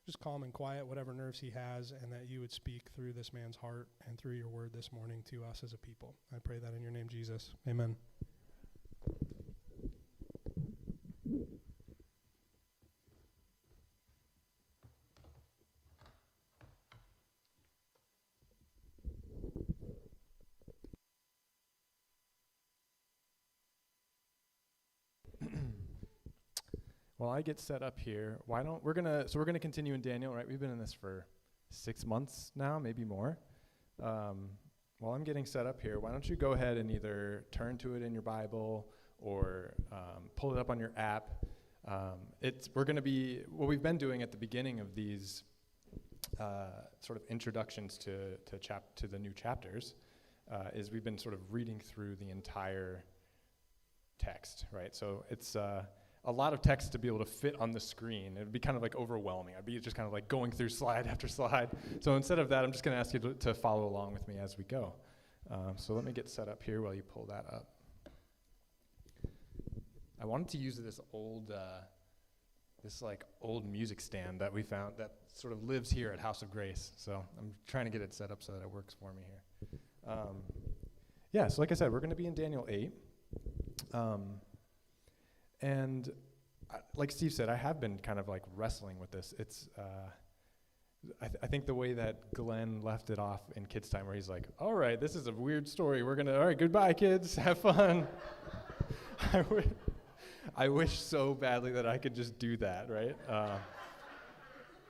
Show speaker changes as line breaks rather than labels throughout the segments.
just calm and quiet whatever nerves he has, and that you would speak through this man's heart and through your word this morning to us as a people. I pray that in your name, Jesus. Amen.
While I get set up here, we're gonna continue in Daniel, right? We've been in this for 6 months now, maybe more. While I'm getting set up here, why don't you go ahead and either turn to it in your Bible or pull it up on your app. We're gonna be what we've been doing at the beginning of these sort of introductions to the new chapters is we've been sort of reading through the entire text, right? So it's a lot of text to be able to fit on the screen. It would be kind of like overwhelming. I'd be just kind of like going through slide after slide. So instead of that, I'm just going to ask you to follow along with me as we go. So let me get set up here while you pull that up. I wanted to use this old music stand that we found that sort of lives here at House of Grace. So I'm trying to get it set up so that it works for me here. So like I said, we're going to be in Daniel 8. And like Steve said, I have been kind of like wrestling with this. It's, I think the way that Glenn left it off in kids' time where he's like, all right, this is a weird story. All right, goodbye, kids. Have fun. I wish so badly that I could just do that, right?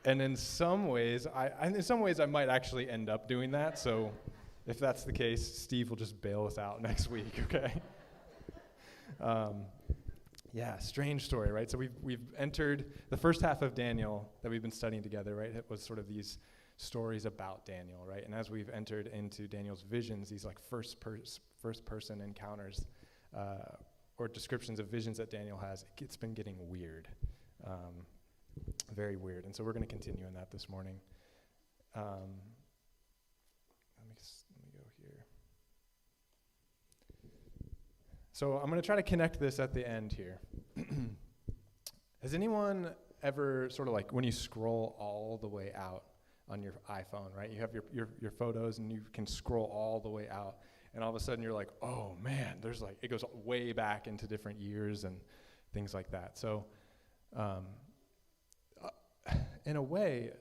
And in some ways, I might actually end up doing that. So if that's the case, Steve will just bail us out next week, okay? Strange story, right? So we've entered the first half of Daniel that we've been studying together, right? It was sort of these stories about Daniel, right? And as we've entered into Daniel's visions, these like first person encounters or descriptions of visions that Daniel has, it's been getting weird, very weird. And so we're going to continue in that this morning. Let me go here. So I'm going to try to connect this at the end here. Has anyone ever sort of like when you scroll all the way out on your iPhone, right? You have your photos and you can scroll all the way out, and all of a sudden you're like, oh man, there's like, it goes way back into different years and things like that. So in a way,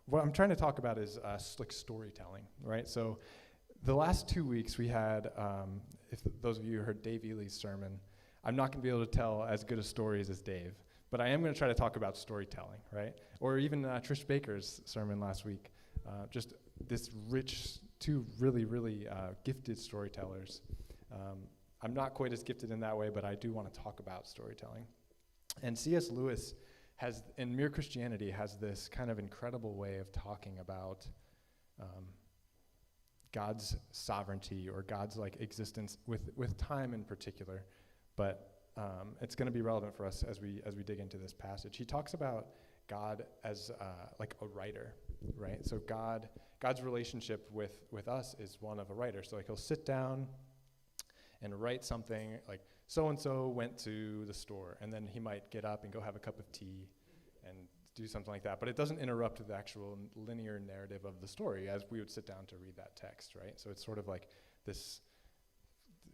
what I'm trying to talk about is slick storytelling, right? So the last 2 weeks we had, if those of you who heard Dave Ely's sermon, I'm not going to be able to tell as good a stories as Dave, but I am going to try to talk about storytelling, right? Or even Trish Baker's sermon last week, just this rich, two really, really gifted storytellers. I'm not quite as gifted in that way, but I do want to talk about storytelling. And C.S. Lewis in Mere Christianity, has this kind of incredible way of talking about God's sovereignty or God's like existence with time in particular, but it's going to be relevant for us as we dig into this passage. He talks about God as like a writer, right? So God's relationship with us is one of a writer. So like he'll sit down and write something like so-and-so went to the store, and then he might get up and go have a cup of tea and do something like that. But it doesn't interrupt the actual linear narrative of the story as we would sit down to read that text, right? So it's sort of like this,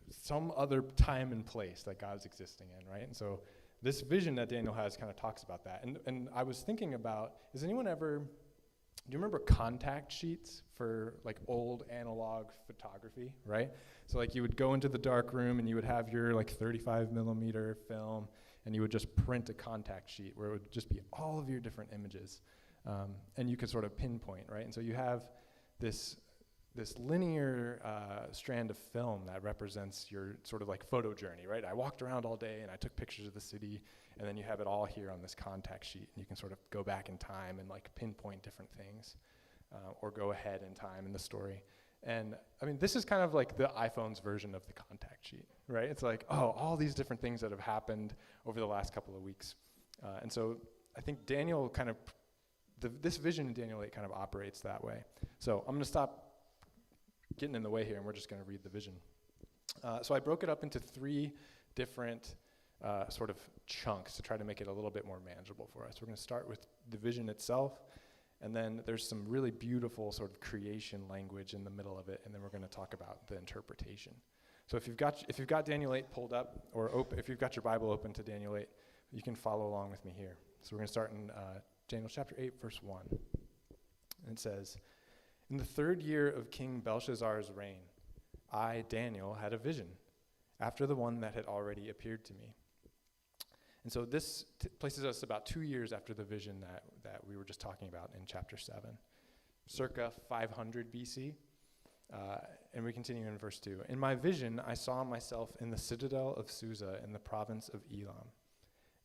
some other time and place that God's existing in, right? And so this vision that Daniel has kind of talks about that. And I was thinking about, do you remember contact sheets for like old analog photography, right? So like you would go into the dark room and you would have your like 35 millimeter film, and you would just print a contact sheet where it would just be all of your different images, and you could sort of pinpoint, right? And so you have this linear strand of film that represents your sort of like photo journey, right? I walked around all day and I took pictures of the city, and then you have it all here on this contact sheet, and you can sort of go back in time and like pinpoint different things, or go ahead in time in the story. And I mean, this is kind of like the iPhone's version of the contact sheet, right? It's like, oh, all these different things that have happened over the last couple of weeks. And so I think Daniel kind of, this vision in Daniel 8 kind of operates that way. So I'm going to stop getting in the way here, and we're just going to read the vision. So I broke it up into 3 different sort of chunks to try to make it a little bit more manageable for us. We're going to start with the vision itself, and then there's some really beautiful sort of creation language in the middle of it, and then we're going to talk about the interpretation. So if you've got Daniel 8 pulled up, or if you've got your Bible open to Daniel 8, you can follow along with me here. So we're going to start in Daniel chapter 8, verse 1. And it says, "In the 3rd year of King Belshazzar's reign, I, Daniel, had a vision, after the one that had already appeared to me." And so this places us about 2 years after the vision that we were just talking about in chapter 7, circa 500 BC. And we continue in verse 2. "In my vision, I saw myself in the citadel of Susa in the province of Elam.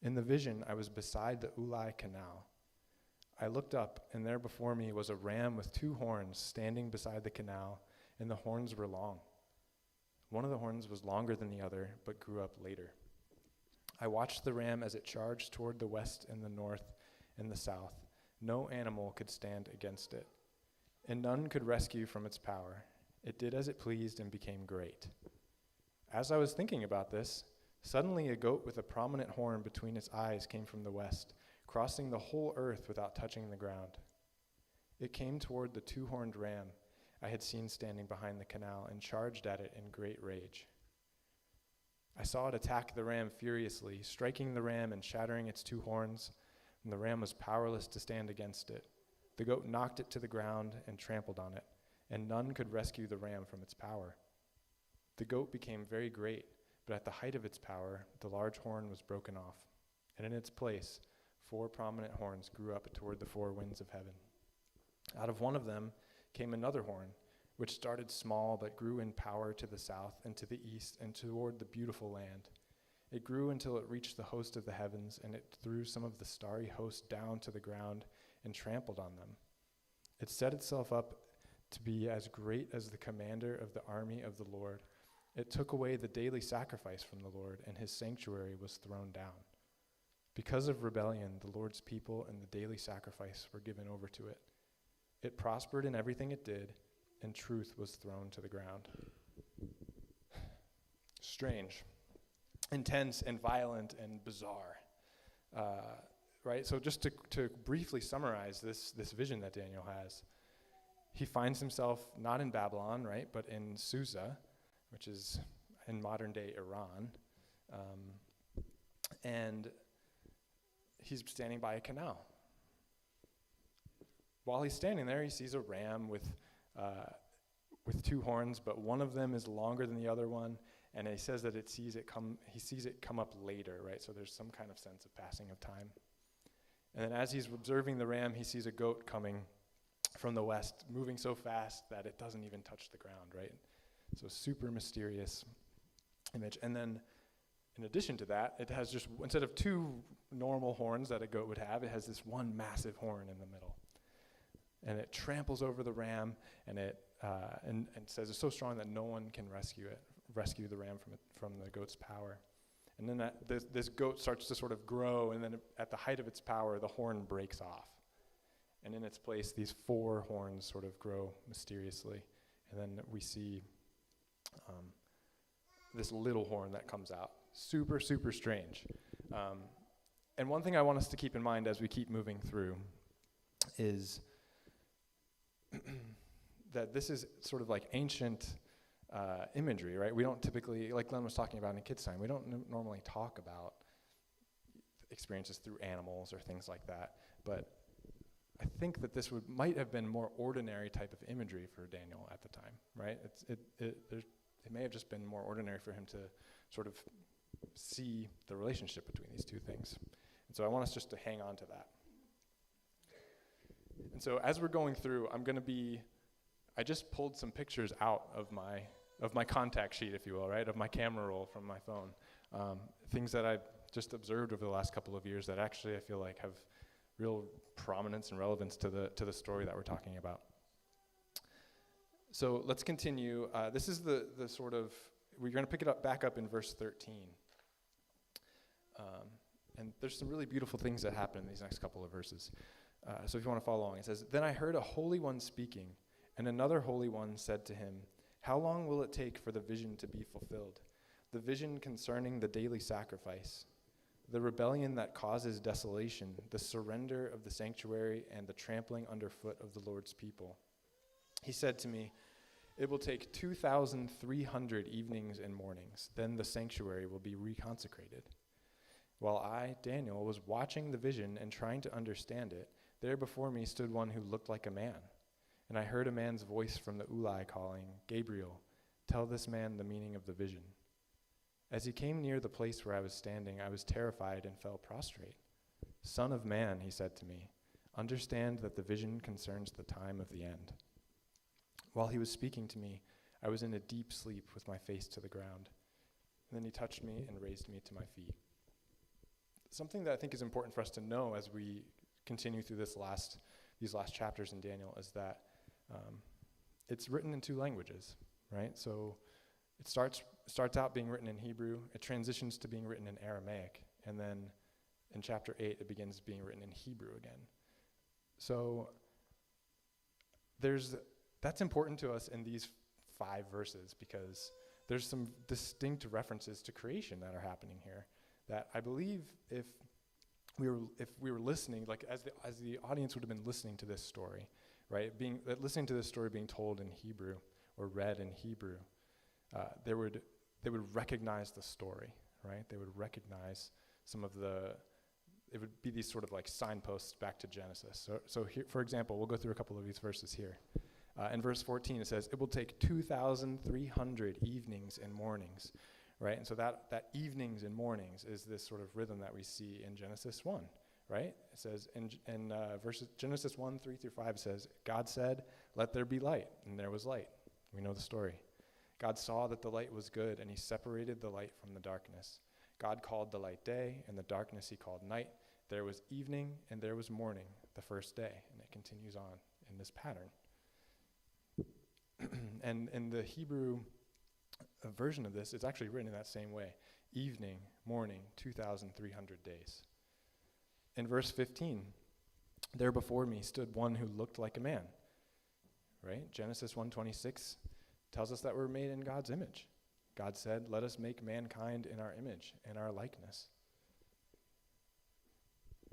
In the vision, I was beside the Ulai Canal. I looked up, and there before me was a ram with 2 horns standing beside the canal, and the horns were long. One of the horns was longer than the other, but grew up later. I watched the ram as it charged toward the west and the north and the south. No animal could stand against it, and none could rescue from its power. It did as it pleased and became great. As I was thinking about this, suddenly a goat with a prominent horn between its eyes came from the west, crossing the whole earth without touching the ground. It came toward the 2-horned ram I had seen standing behind the canal and charged at it in great rage. I saw it attack the ram furiously, striking the ram and shattering its 2 horns, and the ram was powerless to stand against it. The goat knocked it to the ground and trampled on it, and none could rescue the ram from its power. The goat became very great, but at the height of its power, the large horn was broken off, and in its place, 4 prominent horns grew up toward the 4 winds of heaven. Out of one of them came another horn, which started small but grew in power to the south and to the east and toward the beautiful land. It grew until it reached the host of the heavens, and it threw some of the starry host down to the ground and trampled on them. It set itself up to be as great as the commander of the army of the Lord. It took away the daily sacrifice from the Lord, and his sanctuary was thrown down. Because of rebellion, the Lord's people and the daily sacrifice were given over to it. It prospered in everything it did, and truth was thrown to the ground." Strange, intense, and violent, and bizarre. Right? So just to briefly summarize this vision that Daniel has, he finds himself not in Babylon, right, but in Susa, which is in modern-day Iran, and he's standing by a canal. While he's standing there, he sees a ram with 2 horns, but one of them is longer than the other one, and he says that he sees it come up later, right? So there's some kind of sense of passing of time. And then as he's observing the ram, he sees a goat coming from the west, moving so fast that it doesn't even touch the ground, right? So super mysterious image. And then in addition to that, it has just, instead of 2 normal horns that a goat would have, it has this one massive horn in the middle. And it tramples over the ram, and it and says it's so strong that no one can rescue the ram from the goat's power. And then this goat starts to sort of grow, and then at the height of its power, the horn breaks off. And in its place, these 4 horns sort of grow mysteriously. And then we see this little horn that comes out. Super, super strange. And one thing I want us to keep in mind as we keep moving through is that this is sort of like ancient imagery, right? We don't typically, like Glenn was talking about in Kids Time, we don't normally talk about experiences through animals or things like that. But I think that this might have been more ordinary type of imagery for Daniel at the time, right? It may have just been more ordinary for him to sort of see the relationship between these 2 things. And so I want us just to hang on to that. And so as we're going through, I just pulled some pictures out of my contact sheet, if you will, right, of my camera roll from my phone. Things that I've just observed over the last couple of years that actually I feel like have real prominence and relevance to the story that we're talking about. So let's continue. This is the sort of, we're going to pick it back up in verse 13. And there's some really beautiful things that happen in these next couple of verses. So if you want to follow along, it says, "Then I heard a holy one speaking, and another holy one said to him, 'How long will it take for the vision to be fulfilled?' the vision concerning the daily sacrifice, the rebellion that causes desolation, the surrender of the sanctuary, and the trampling underfoot of the Lord's people. He said to me, "It will take 2,300 evenings and mornings, then the sanctuary will be reconsecrated." While I, Daniel, was watching the vision and trying to understand it, there before me stood one who looked like a man. And I heard a man's voice from the Ulai calling, "Gabriel, tell this man the meaning of the vision." As he came near the place where I was standing, I was terrified and fell prostrate. "Son of man," he said to me, "understand that the vision concerns the time of the end." While he was speaking to me, I was in a deep sleep with my face to the ground. And then he touched me and raised me to my feet. Something that I think is important for us to know as we continue through these last chapters in Daniel is that it's written in two languages, right? So it starts out being written in Hebrew, it transitions to being written in Aramaic, and then in chapter 8 it begins being written in Hebrew again. So that's important to us in these 5 verses because there's some distinct references to creation that are happening here that I believe if we were listening, like as the audience would have been listening to this story, right? Listening to this story being told in Hebrew or read in Hebrew, they would recognize the story, right? They would recognize it would be these sort of like signposts back to Genesis. So here, for example, we'll go through a couple of these verses here. In verse 14, it says, "It will take 2,300 evenings and mornings," right? And so that evenings and mornings is this sort of rhythm that we see in Genesis 1, right? It says in verses Genesis 1, 3 through 5 says, "God said, 'Let there be light,' and there was light." We know the story. "God saw that the light was good, and he separated the light from the darkness. God called the light day, and the darkness he called night. There was evening, and there was morning the first day." And it continues on in this pattern. And in the Hebrew version of this, it's actually written in that same way. Evening, morning, 2,300 days. In verse 15, there before me stood one who looked like a man, right? Genesis 1:26 tells us that we're made in God's image. God said, "Let us make mankind in our image and our likeness."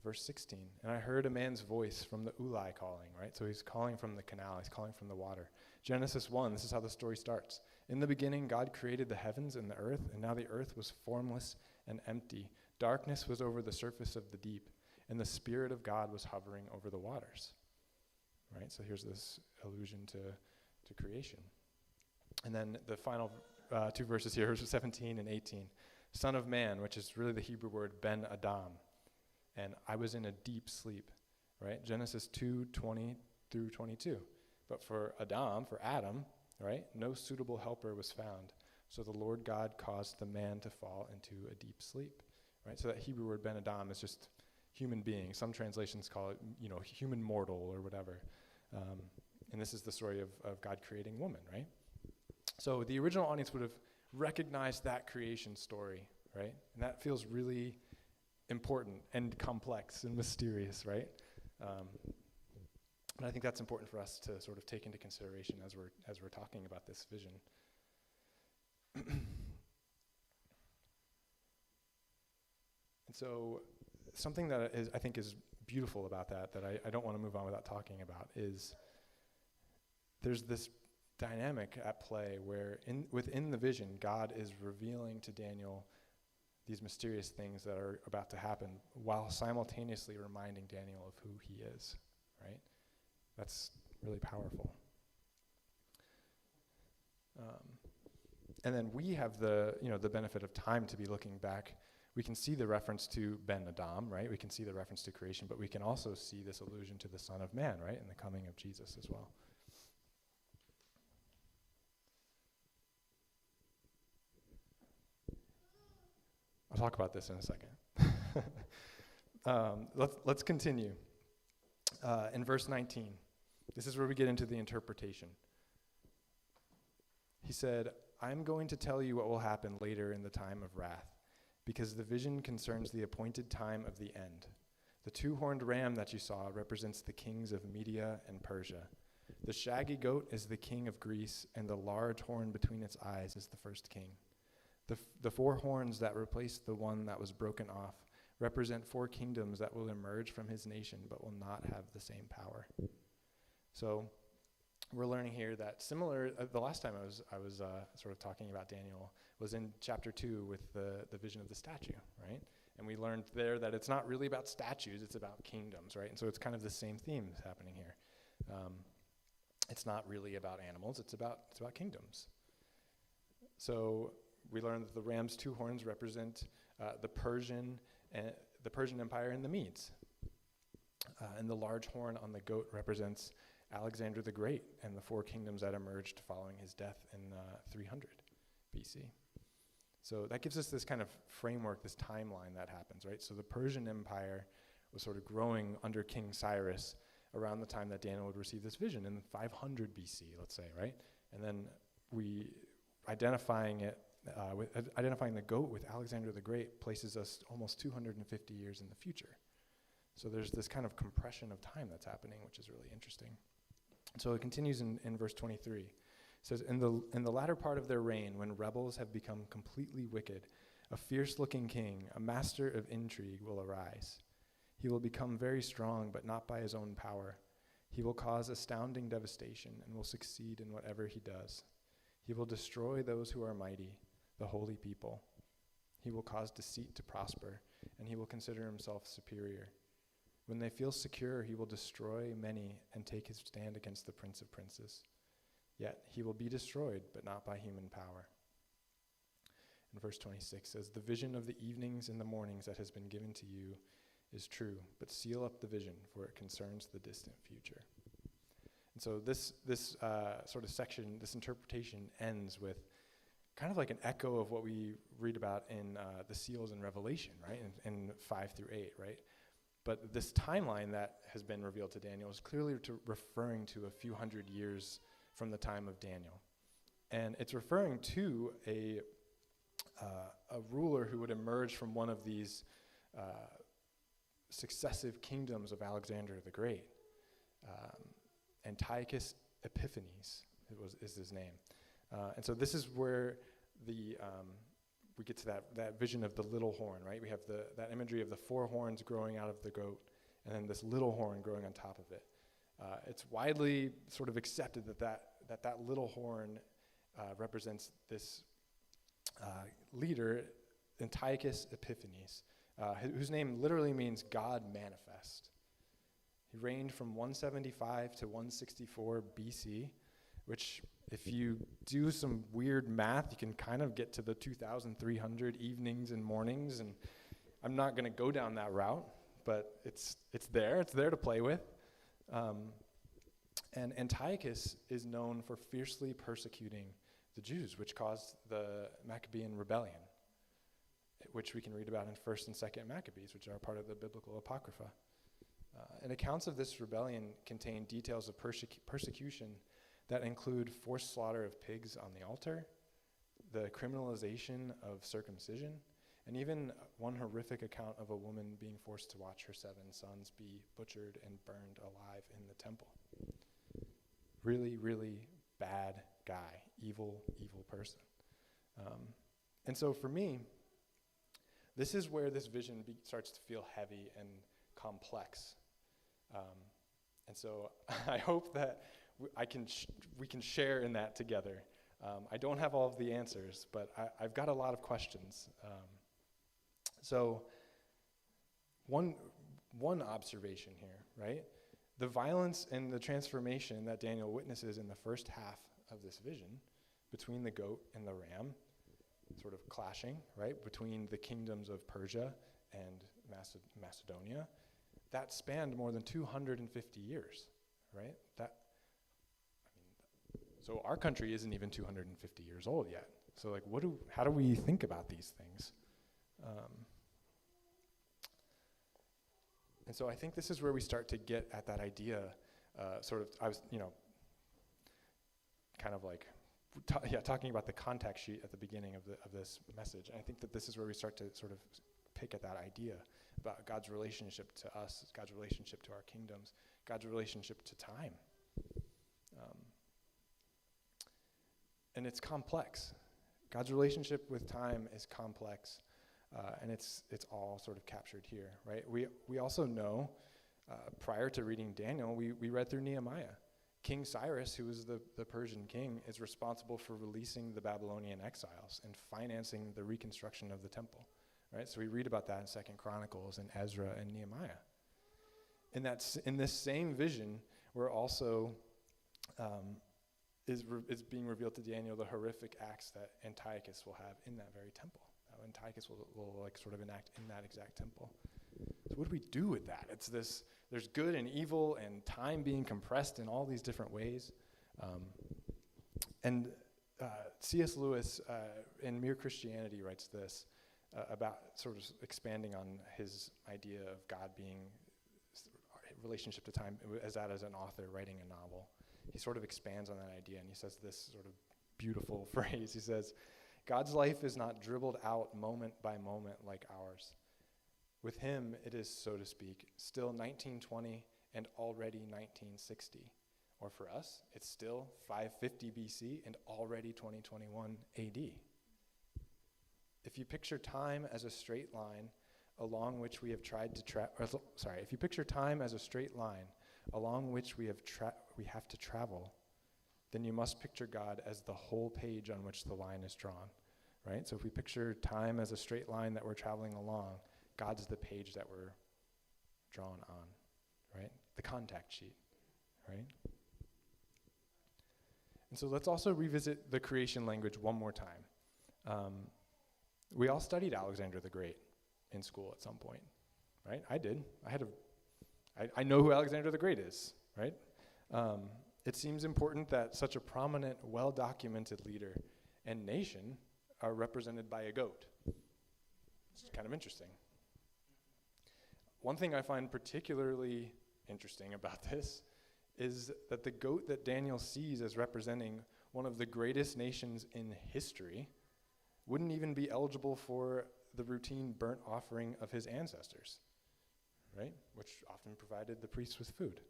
Verse 16, "And I heard a man's voice from the Ulai calling," right? So he's calling from the canal, he's calling from the water. Genesis 1, this is how the story starts. "In the beginning, God created the heavens and the earth, and now the earth was formless and empty. Darkness was over the surface of the deep, and the Spirit of God was hovering over the waters." Right? So here's this allusion to creation. And then the final 2 verses here, verses 17 and 18. "Son of man," which is really the Hebrew word Ben Adam. "And I was in a deep sleep," right? Genesis 2:20 through 22. "But for Adam, right, no suitable helper was found. So the Lord God caused the man to fall into a deep sleep," right? So that Hebrew word Ben Adam is just human being. Some translations call it, human mortal or whatever. And this is the story of God creating woman, right? So the original audience would have recognized that creation story, right? And that feels really important and complex and mysterious, right? And I think that's important for us to sort of take into consideration as we're talking about this vision. And so something that I think is beautiful about that I don't want to move on without talking about is there's this dynamic at play where within the vision, God is revealing to Daniel these mysterious things that are about to happen while simultaneously reminding Daniel of who he is, right? That's really powerful. And then we have the benefit of time to be looking back. We can see the reference to Ben Adam, right? We can see the reference to creation, but we can also see this allusion to the Son of Man, right? And the coming of Jesus as well. I'll talk about this in a second. Let's continue. In verse 19, this is where we get into the interpretation. He said, "I'm going to tell you what will happen later in the time of wrath, because the vision concerns the appointed time of the end. The 2-horned ram that you saw represents the kings of Media and Persia. The shaggy goat is the king of Greece, and the large horn between its eyes is the first king. The four horns that replace the one that was broken off represent four kingdoms that will emerge from his nation but will not have the same power. So we're learning here that similar, the last time I was sort of talking about Daniel was in chapter 2 with the vision of the statue, right? And we learned there that it's not really about statues, it's about kingdoms, right? And so it's kind of the same theme that's happening here. It's not really about animals, it's about kingdoms. So we learned that the ram's two horns represent the Persian Empire and the Medes. And the large horn on the goat represents Alexander the Great and the four kingdoms that emerged following his death in 300 BC. So that gives us this kind of framework, this timeline that happens, right? So the Persian Empire was sort of growing under King Cyrus around the time that Daniel would receive this vision in 500 BC, let's say, right? And then identifying the goat with Alexander the Great places us almost 250 years in the future. So there's this kind of compression of time that's happening, which is really interesting. So it continues in verse 23. It says, in the latter part of their reign, when rebels have become completely wicked, a fierce-looking king, a master of intrigue, will arise. He will become very strong, but not by his own power. He will cause astounding devastation and will succeed in whatever he does. He will destroy those who are mighty, the holy people. He will cause deceit to prosper, and he will consider himself superior. When they feel secure, he will destroy many and take his stand against the Prince of Princes. Yet he will be destroyed, but not by human power. And verse 26 says, the vision of the evenings and the mornings that has been given to you is true, but seal up the vision, for it concerns the distant future. And so this sort of section, this interpretation ends with kind of like an echo of what we read about in the seals in Revelation, right, in 5 through 8, right? But this timeline that has been revealed to Daniel is clearly referring to a few hundred years from the time of Daniel. And it's referring to a ruler who would emerge from one of these successive kingdoms of Alexander the Great. Antiochus Epiphanes is his name. And so this is where we get to that vision of the little horn, right? We have that imagery of the four horns growing out of the goat, and then this little horn growing on top of it. It's widely sort of accepted that little horn represents this leader, Antiochus Epiphanes, whose name literally means God manifest. He reigned from 175 to 164 BC, which, if you do some weird math, you can kind of get to the 2,300 evenings and mornings, and I'm not going to go down that route, but it's there to play with. And Antiochus is known for fiercely persecuting the Jews, which caused the Maccabean rebellion, which we can read about in 1st and 2nd Maccabees, which are part of the biblical Apocrypha. And accounts of this rebellion contain details of persecution that include forced slaughter of pigs on the altar, the criminalization of circumcision, and even one horrific account of a woman being forced to watch her 7 sons be butchered and burned alive in the temple. Really, really bad guy, evil person. And so for me, this is where this vision starts to feel heavy and complex. And so I hope that we can share in that together. I don't have all of the answers, but I've got a lot of questions. So one observation here, right? The violence and the transformation that Daniel witnesses in the first half of this vision between the goat and the ram, sort of clashing, right, between the kingdoms of Persia and Macedonia, that spanned more than 250 years, right? So our country isn't even 250 years old yet. So like, how do we think about these things? And so I think this is where we start to get at that idea, I was, kind of like, talking about the contact sheet at the beginning of this message. And I think that this is where we start to sort of pick at that idea about God's relationship to us, God's relationship to our kingdoms, God's relationship to time. And it's complex God's relationship with time is complex, and it's all sort of captured here, right? We also know, prior to reading Daniel, we read through Nehemiah. King Cyrus, who was the Persian king, is responsible for releasing the Babylonian exiles and financing the reconstruction of the temple, right? So we read about that in 2 Chronicles and Ezra and Nehemiah. In this same vision, we're also is being revealed to Daniel the horrific acts that Antiochus will have in that very temple. Antiochus will like sort of enact in that exact temple. So what do we do with that? It's this, there's good and evil and time being compressed in all these different ways. And C.S. Lewis in Mere Christianity writes this about sort of expanding on his idea of God being relationship to time as an author writing a novel. He sort of expands on that idea, and he says this sort of beautiful phrase. He says, God's life is not dribbled out moment by moment like ours. With him, it is, so to speak, still 1920 and already 1960. Or for us, it's still 550 BC and already 2021 AD. If you picture time as a straight line along which we have tried to if you picture time as a straight line along which we have to travel, then you must picture God as the whole page on which the line is drawn, right? So if we picture time as a straight line that we're traveling along, God's the page that we're drawn on, right? The contact sheet, right? And so let's also revisit the creation language one more time. We all studied Alexander the Great in school at some point, right? I did. I know who Alexander the Great is, right? It seems important that such a prominent, well-documented leader and nation are represented by a goat. It's kind of interesting. One thing I find particularly interesting about this is that the goat that Daniel sees as representing one of the greatest nations in history wouldn't even be eligible for the routine burnt offering of his ancestors, right? Which often provided the priests with food.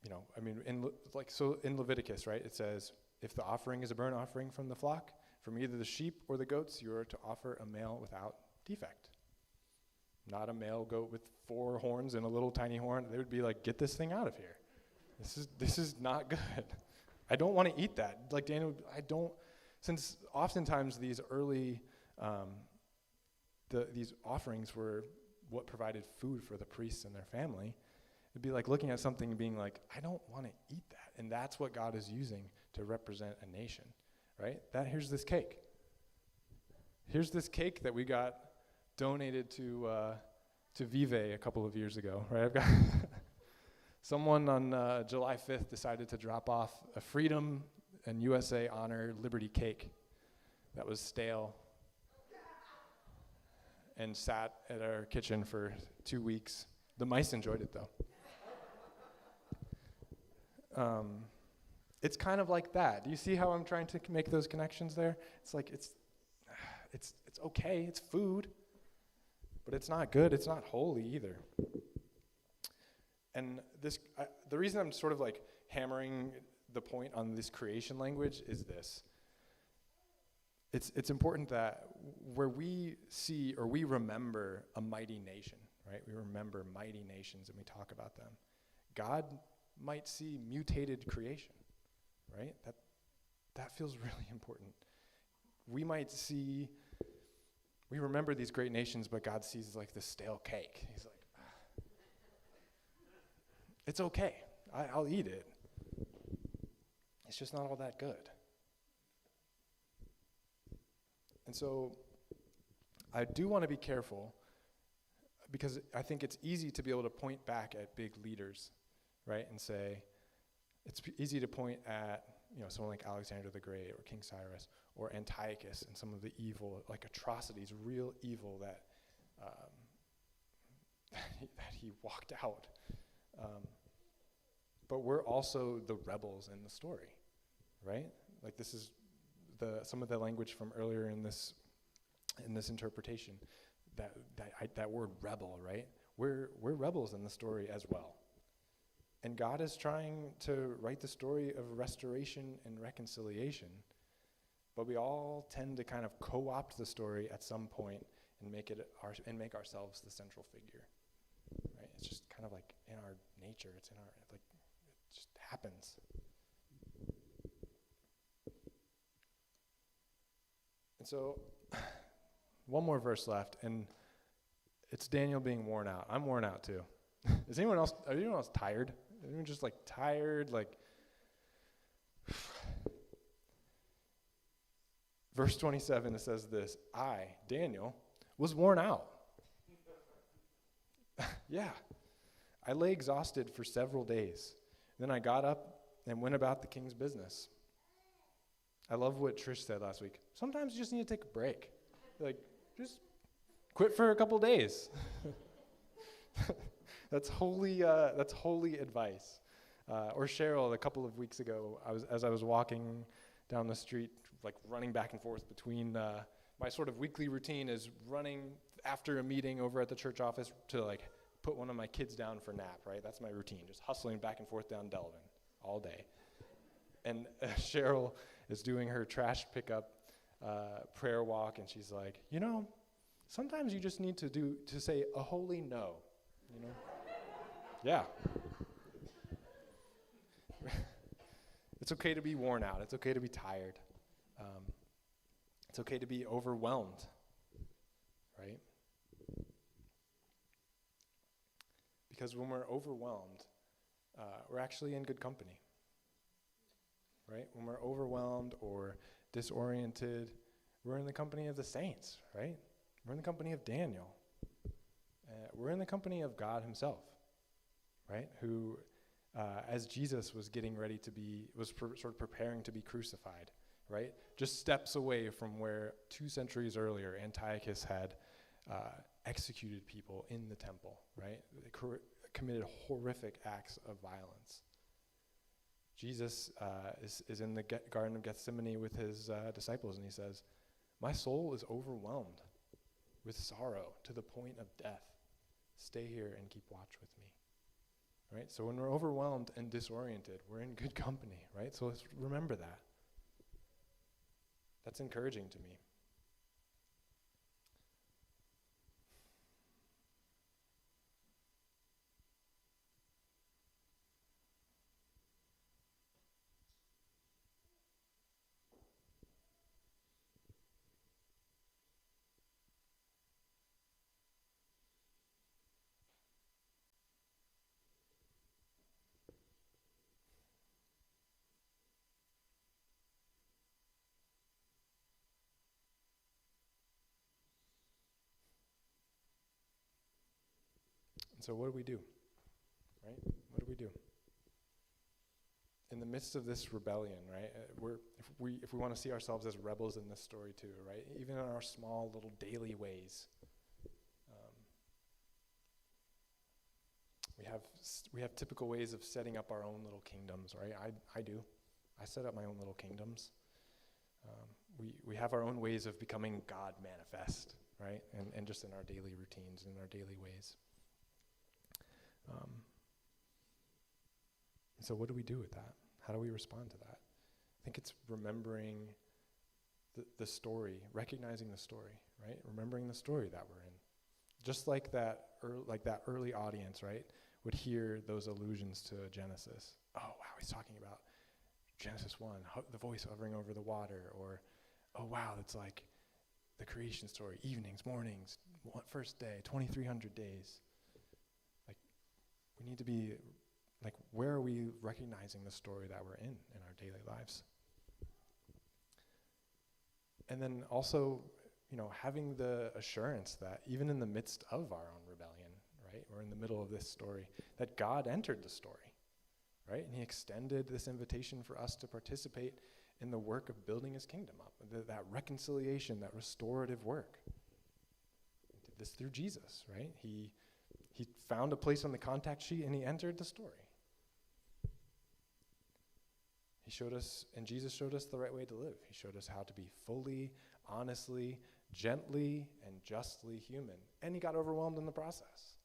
You know, I mean, in Leviticus, right, it says, if the offering is a burnt offering from the flock, from either the sheep or the goats, you are to offer a male without defect. Not a male goat with 4 horns and a little tiny horn. They would be like, get this thing out of here. This is not good. I don't want to eat that. Like Daniel, since oftentimes these early, these offerings were what provided food for the priests and their family, it'd be like looking at something and being like, I don't want to eat that. And that's what God is using to represent a nation, right? Here's this cake. Here's this cake that we got donated to Vive a couple of years ago, right? I've got someone on July 5th decided to drop off a Freedom and USA Honor Liberty cake that was stale and sat at our kitchen for 2 weeks. The mice enjoyed it, though. It's kind of like that. Do you see how I'm trying to make those connections there? It's like it's okay, it's food, but it's not good, it's not holy either. And the reason I'm sort of like hammering the point on this creation language is this. It's important that where we see or we remember a mighty nation, right? We remember mighty nations and we talk about them. God might see mutated creation, right? That feels really important. We remember these great nations, but God sees like this stale cake. He's like, it's okay. I'll eat it. It's just not all that good. And so I do want to be careful because I think it's easy to be able to point back at big leaders, right? And say, it's easy to point at, someone like Alexander the Great or King Cyrus or Antiochus and some of the evil, like atrocities, real evil that he walked out. But we're also the rebels in the story, right? Like this is some of the language from earlier in this interpretation, that word rebel, right? We're rebels in the story as well. And God is trying to write the story of restoration and reconciliation. But we all tend to kind of co-opt the story at some point and make ourselves the central figure. Right? It's just kind of like in our nature. It's in our, like, it just happens. And so, one more verse left, and it's Daniel being worn out. I'm worn out too. Are anyone else tired? Anyone just like tired? Like, verse 27, it says this: I, Daniel, was worn out. Yeah. I lay exhausted for several days. Then I got up and went about the king's business. I love what Trish said last week. Sometimes you just need to take a break. Like, just quit for a couple days. That's holy advice. Or Cheryl, a couple of weeks ago, as I was walking down the street, like running back and forth between my sort of weekly routine is running after a meeting over at the church office to like put one of my kids down for nap, right? That's my routine, just hustling back and forth down Delavan all day. And Cheryl is doing her trash pickup prayer walk, and she's like, sometimes you just need to say a holy no, Yeah. It's okay to be worn out. It's okay to be tired. It's okay to be overwhelmed, right? Because when we're overwhelmed, we're actually in good company, right? When we're overwhelmed or disoriented, we're in the company of the saints, right? We're in the company of Daniel. We're in the company of God himself, right? Who, as Jesus was getting ready to be, sort of preparing to be crucified, right? Just steps away from where 2 centuries earlier Antiochus had executed people in the temple, right? They committed horrific acts of violence. Jesus is in the Garden of Gethsemane with his disciples, and he says, "My soul is overwhelmed with sorrow to the point of death. Stay here and keep watch with me." Right? So when we're overwhelmed and disoriented, we're in good company, right? So let's remember that. That's encouraging to me. And so what do we do? Right? What do we do? In the midst of this rebellion, right? If we want to see ourselves as rebels in this story too, right? Even in our small little daily ways, we have typical ways of setting up our own little kingdoms, right? I do. I set up my own little kingdoms. We have our own ways of becoming God manifest, right? And just in our daily routines, in our daily ways. So what do we do with that? How do we respond to that? I think it's remembering the story, recognizing the story, right? Remembering the story that we're in. Just like that early audience, right, would hear those allusions to Genesis. Oh, wow, he's talking about Genesis 1, the voice hovering over the water, or, oh, wow, it's like the creation story, evenings, mornings, first day, 2,300 days. Like, we need to be, like, where are we recognizing the story that we're in our daily lives? And then also, having the assurance that even in the midst of our own rebellion, right, we're in the middle of this story, that God entered the story, right? And he extended this invitation for us to participate in the work of building his kingdom up, that reconciliation, that restorative work. He did this through Jesus, right? He found a place on the contact sheet and he entered the story. He showed us, and Jesus showed us the right way to live. He showed us how to be fully, honestly, gently, and justly human. And he got overwhelmed in the process,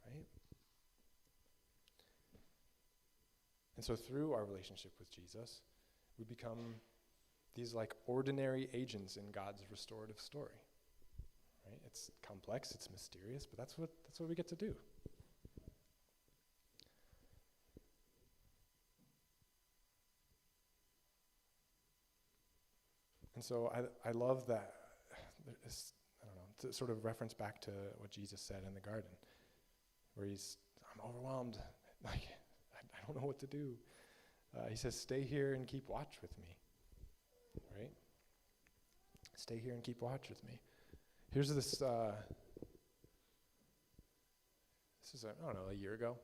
right? And so through our relationship with Jesus, we become these like ordinary agents in God's restorative story. Right? It's complex, it's mysterious, but that's what we get to do. And so I love that, to sort of reference back to what Jesus said in the garden, where I'm overwhelmed, like, I don't know what to do. He says, stay here and keep watch with me, right? Stay here and keep watch with me. Here's this is, I don't know, a year ago.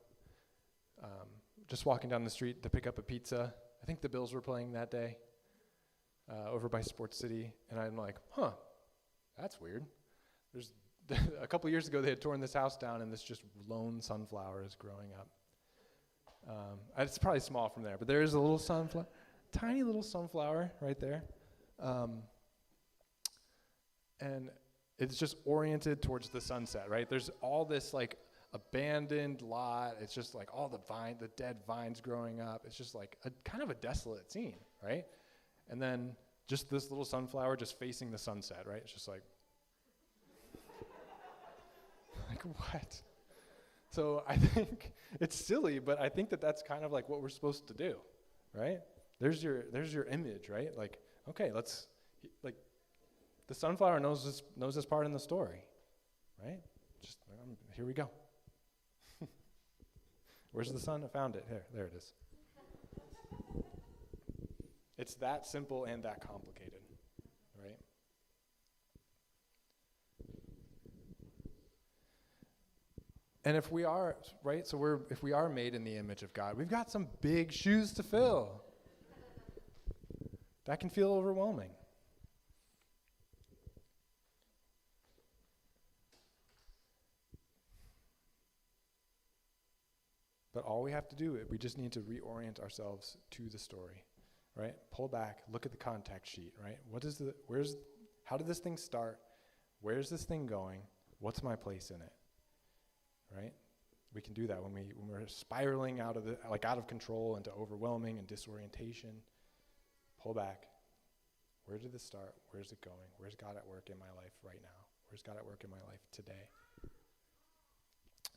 Just walking down the street to pick up a pizza. I think the Bills were playing that day. Over by Sports City, and I'm like, that's weird. There's a couple years ago they had torn this house down, and this just lone sunflower is growing up. It's probably small from there, but there is a little sunflower, tiny little sunflower right there, and it's just oriented towards the sunset. Right? There's all this like abandoned lot. It's just like all the dead vines growing up. It's just like a kind of a desolate scene, right? And then just this little sunflower just facing the sunset, right? It's just like what? So I think it's silly, but I think that's kind of like what we're supposed to do, right? There's your image, right? Like, okay, the sunflower knows this part in the story, right? Just here we go. Where's the sun? I found it. There it is. It's that simple and that complicated, right? And if we are, right, if we are made in the image of God, we've got some big shoes to fill. That can feel overwhelming. But all we have to do, we just need to reorient ourselves to the story. Right? Pull back, look at the contact sheet, right? How did this thing start? Where's this thing going? What's my place in it? Right? We can do that when we're spiraling out of control into overwhelming and disorientation. Pull back. Where did this start? Where's it going? Where's God at work in my life right now? Where's God at work in my life today?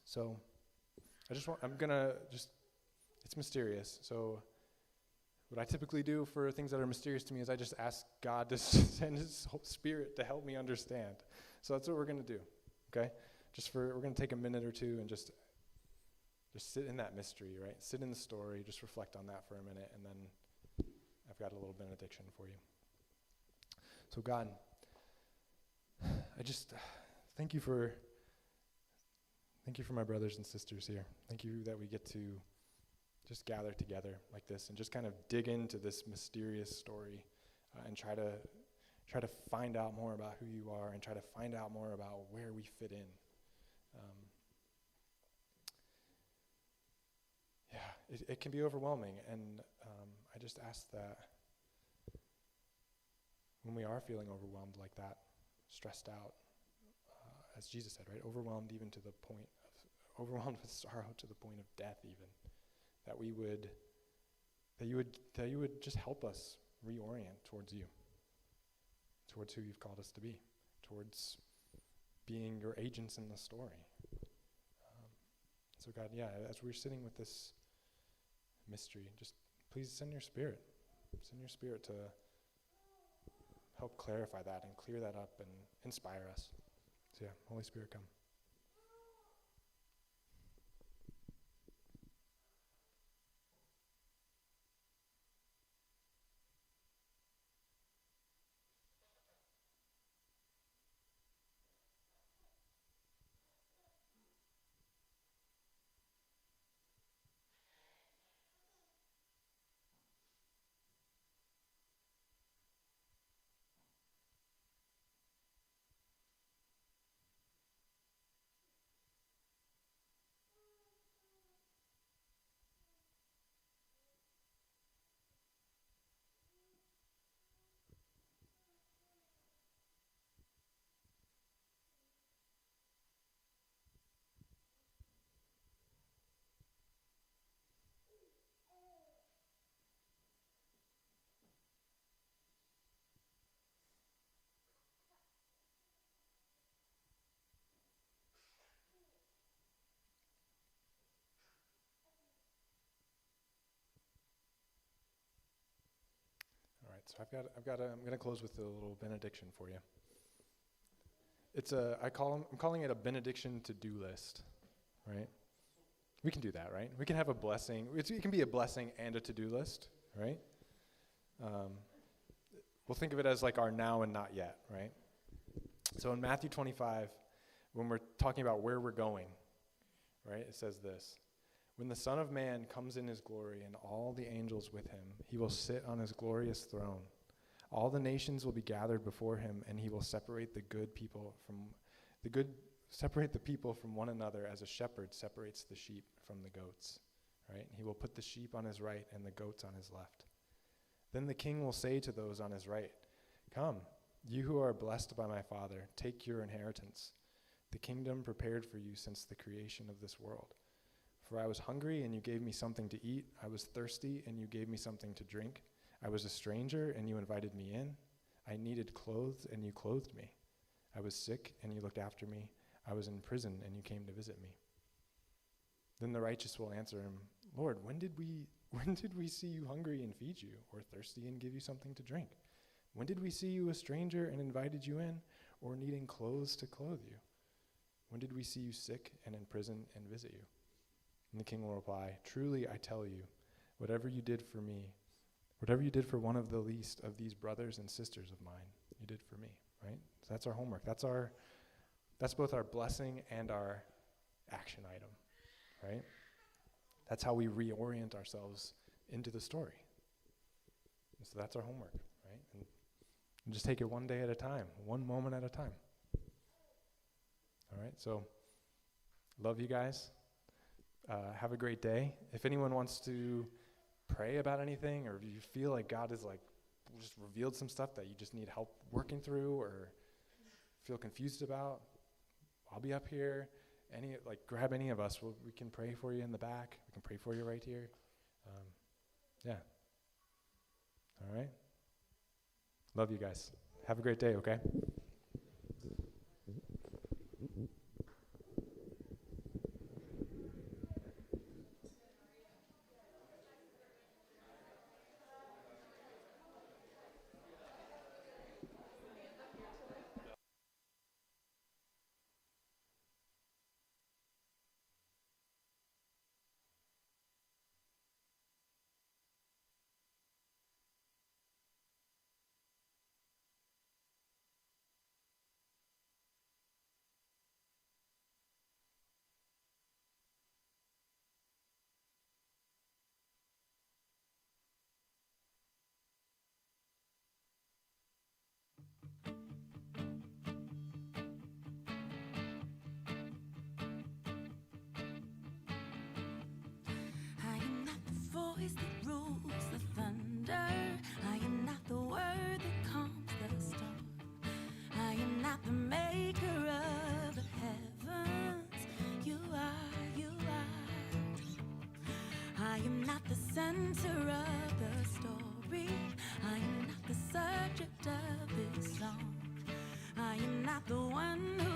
So it's mysterious. So what I typically do for things that are mysterious to me is I just ask God to send His Spirit to help me understand. So that's what we're going to do, okay? We're going to take a minute or two and just sit in that mystery, right? Sit in the story, just reflect on that for a minute, and then I've got a little benediction for you. So God, I just thank you for my brothers and sisters here. Thank you that we get to just gather together like this and just kind of dig into this mysterious story and try to find out more about who you are and try to find out more about where we fit in. It can be overwhelming, and I just ask that when we are feeling overwhelmed like that, stressed out, as Jesus said, right, overwhelmed even to the point of, overwhelmed with sorrow to the point of death even, that you would just help us reorient towards you, towards who you've called us to be, towards being your agents in the story. So God, as we're sitting with this mystery, just please send your Spirit to help clarify that and clear that up and inspire us. So Holy Spirit, come. So I'm going to close with a little benediction for you. I'm calling it a benediction to-do list, right? We can do that, right? We can have a blessing. It can be a blessing and a to-do list, right? We'll think of it as like our now and not yet, right? So in Matthew 25, when we're talking about where we're going, right, it says this: when the Son of Man comes in his glory and all the angels with him, he will sit on his glorious throne. All the nations will be gathered before him, and he will separate the people from one another as a shepherd separates the sheep from the goats, right? He will put the sheep on his right and the goats on his left. Then the king will say to those on his right, "Come, you who are blessed by my Father, take your inheritance, the kingdom prepared for you since the creation of this world. For I was hungry, and you gave me something to eat. I was thirsty, and you gave me something to drink. I was a stranger, and you invited me in. I needed clothes, and you clothed me. I was sick, and you looked after me. I was in prison, and you came to visit me." Then the righteous will answer him, "Lord, when did we see you hungry and feed you, or thirsty and give you something to drink? When did we see you a stranger and invited you in, or needing clothes to clothe you? When did we see you sick and in prison and visit you?" And the king will reply, "Truly I tell you, whatever you did for one of the least of these brothers and sisters of mine, you did for me," right? So that's our homework. That's both our blessing and our action item, right? That's how we reorient ourselves into the story. And so that's our homework, right? And just take it one day at a time, one moment at a time. All right, so love you guys. Have a great day. If anyone wants to pray about anything, or if you feel like God has just revealed some stuff that you just need help working through or feel confused about, I'll be up here. Grab any of us. We can pray for you in the back. We can pray for you right here. Yeah. All right. Love you guys. Have a great day, okay?
I am not the voice that rules the thunder. I am not the word that calms the storm. I am not the maker of the heavens. You are, you are. I am not the center of the story. I am not the subject of this song. I am not the one who